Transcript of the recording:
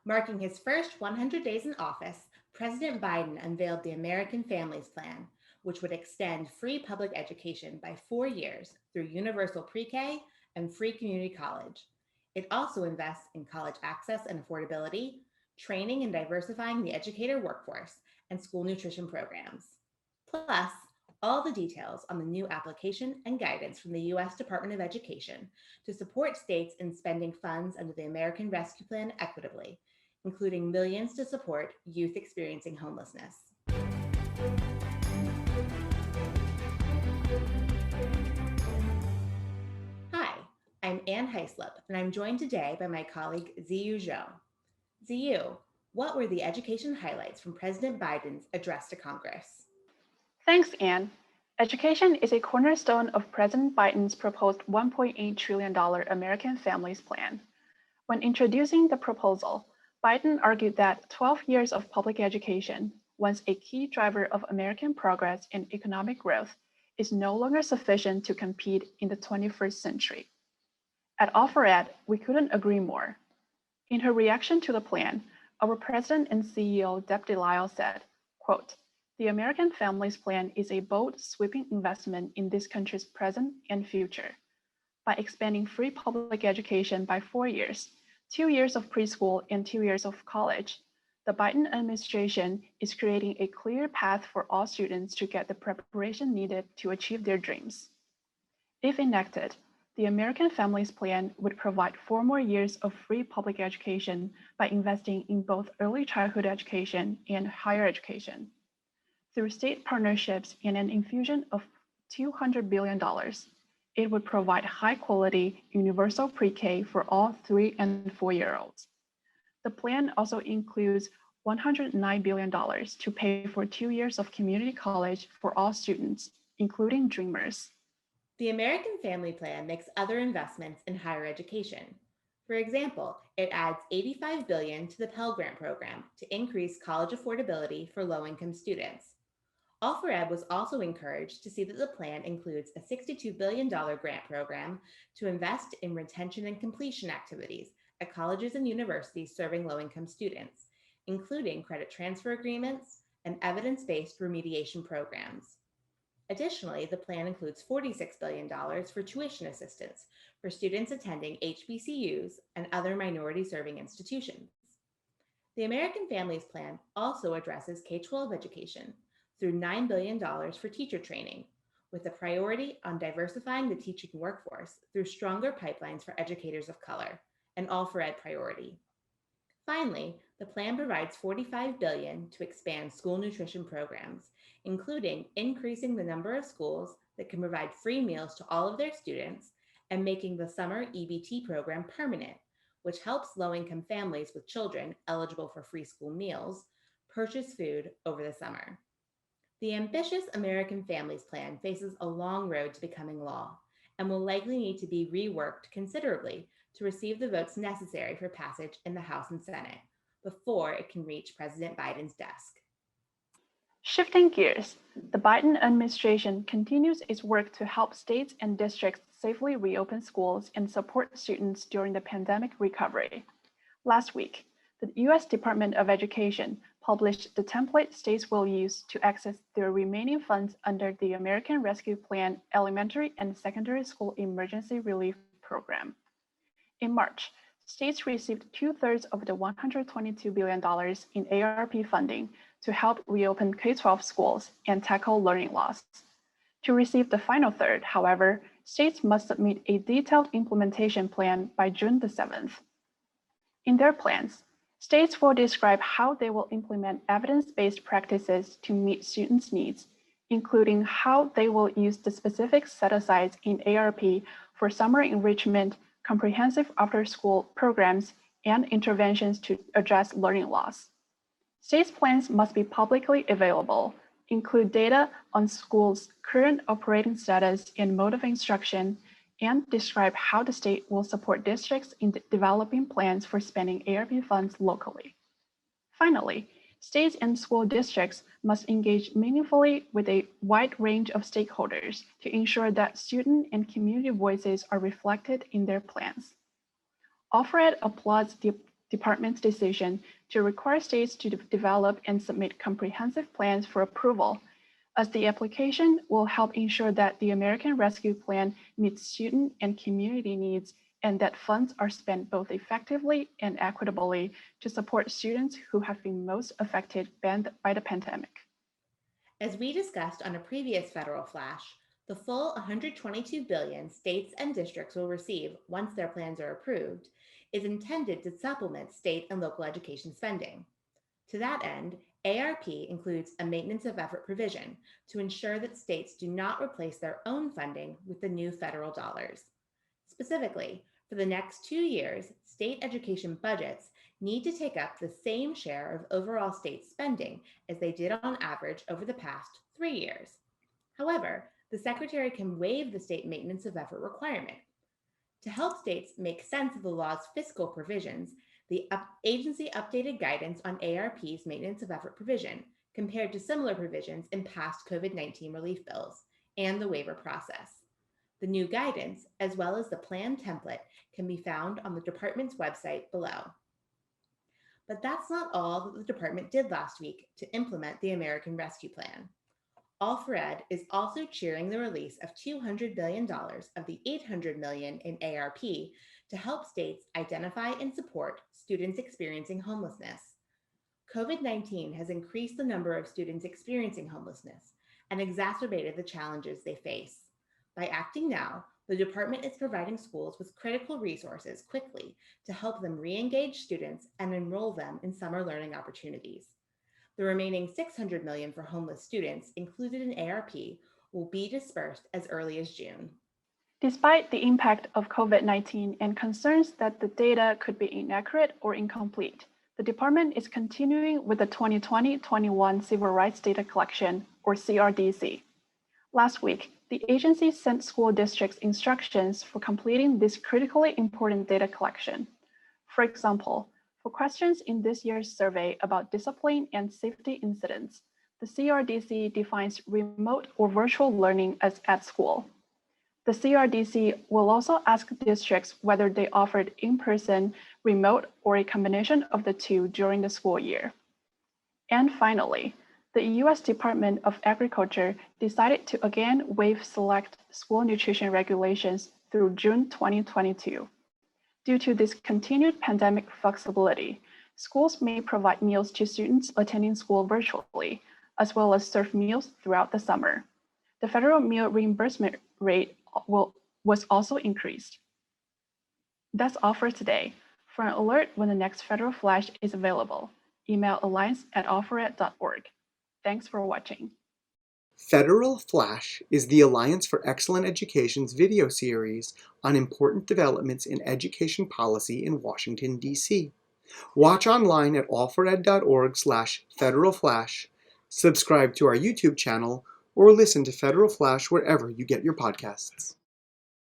Marking his first 100 days in office, President Biden unveiled the American Families Plan, which would extend free public education by 4 years through universal pre K and free community college. It also invests in college access and affordability, training and diversifying the educator workforce, and school nutrition programs. Plus, all the details on the new application and guidance from the U.S. Department of Education to support states in spending funds under the American Rescue Plan equitably, including millions to support youth experiencing homelessness. Hi, I'm Ann Heislip, and I'm joined today by my colleague Ziyu Zhou. Ziyu, what were the education highlights from President Biden's address to Congress? Thanks, Anne. Education is a cornerstone of President Biden's proposed $1.8 trillion American Families Plan. When introducing the proposal, Biden argued that 12 years of public education, once a key driver of American progress and economic growth, is no longer sufficient to compete in the 21st century. At OfferEd, we couldn't agree more. In her reaction to the plan, our president and CEO, Deb Delisle, said, quote, "The American Families Plan is a bold, sweeping investment in this country's present and future. By expanding free public education by 4 years, 2 years of preschool and 2 years of college, the Biden administration is creating a clear path for all students to get the preparation needed to achieve their dreams." If enacted, the American Families Plan would provide 4 more years of free public education by investing in both early childhood education and higher education. Through state partnerships and an infusion of $200 billion, it would provide high-quality universal pre-K for all 3 and 4-year-olds. The plan also includes $109 billion to pay for 2 years of community college for all students, including Dreamers. The American Family Plan makes other investments in higher education. For example, it adds $85 billion to the Pell Grant program to increase college affordability for low-income students. OfferEd was also encouraged to see that the plan includes a $62 billion grant program to invest in retention and completion activities at colleges and universities serving low-income students, including credit transfer agreements and evidence-based remediation programs. Additionally, the plan includes $46 billion for tuition assistance for students attending HBCUs and other minority serving institutions. The American Families Plan also addresses K 12 education through $9 billion for teacher training, with a priority on diversifying the teaching workforce through stronger pipelines for educators of color, an all-for-ed priority. Finally, the plan provides $45 billion to expand school nutrition programs, including increasing the number of schools that can provide free meals to all of their students and making the summer EBT program permanent, which helps low-income families with children eligible for free school meals purchase food over the summer. The ambitious American Families Plan faces a long road to becoming law and will likely need to be reworked considerably to receive the votes necessary for passage in the House and Senate before it can reach President Biden's desk. Shifting gears, the Biden administration continues its work to help states and districts safely reopen schools and support students during the pandemic recovery. Last week, the U.S. Department of Education published the template states will use to access their remaining funds under the American Rescue Plan Elementary and Secondary School Emergency Relief Program. In March, states received 2/3 of the $122 billion in ARP funding to help reopen K-12 schools and tackle learning loss. To receive the final third, however, states must submit a detailed implementation plan by June the 7th. In their plans, states will describe how they will implement evidence-based practices to meet students' needs, including how they will use the specific set-asides in ARP for summer enrichment, comprehensive after-school programs, and interventions to address learning loss. States' plans must be publicly available, include data on schools' current operating status and mode of instruction, and describe how the state will support districts in developing plans for spending ARP funds locally. Finally, states and school districts must engage meaningfully with a wide range of stakeholders to ensure that student and community voices are reflected in their plans. OfferEd applauds the Department's decision to require states to develop and submit comprehensive plans for approval, as the application will help ensure that the American Rescue Plan meets student and community needs and that funds are spent both effectively and equitably to support students who have been most affected by the pandemic. As we discussed on a previous federal flash, the full $122 billion states and districts will receive once their plans are approved is intended to supplement state and local education spending. To that end, ARP includes a maintenance of effort provision to ensure that states do not replace their own funding with the new federal dollars. Specifically, for the next 2 years, state education budgets need to take up the same share of overall state spending as they did on average over the past 3 years. However, the Secretary can waive the state maintenance of effort requirement. To help states make sense of the law's fiscal provisions, the agency updated guidance on ARP's maintenance of effort provision compared to similar provisions in past COVID-19 relief bills and the waiver process. The new guidance, as well as the plan template, can be found on the department's website below. But that's not all that the department did last week to implement the American Rescue Plan. All4Ed is also cheering the release of $200 billion of the $800 million in ARP to help states identify and support students experiencing homelessness. COVID-19 has increased the number of students experiencing homelessness and exacerbated the challenges they face. By acting now, the department is providing schools with critical resources quickly to help them re-engage students and enroll them in summer learning opportunities. The remaining $600 million for homeless students included in ARP will be dispersed as early as June. Despite the impact of COVID-19 and concerns that the data could be inaccurate or incomplete, the department is continuing with the 2020-21 Civil Rights Data Collection, or CRDC. Last week, the agency sent school districts instructions for completing this critically important data collection. For example, for questions in this year's survey about discipline and safety incidents, the CRDC defines remote or virtual learning as at school. The CRDC will also ask districts whether they offered in-person, remote, or a combination of the two during the school year. And finally, the U.S. Department of Agriculture decided to again waive select school nutrition regulations through June 2022. Due to this continued pandemic flexibility, schools may provide meals to students attending school virtually, as well as serve meals throughout the summer. The federal meal reimbursement rate was also increased. That's all for today. For an alert when the next federal flash is available, email alliance@all4ed.org. Thanks for watching. Federal Flash is the Alliance for Excellent Education's video series on important developments in education policy in Washington, D.C. Watch online at all4ed.org/federalflash, subscribe to our YouTube channel, or listen to Federal Flash wherever you get your podcasts.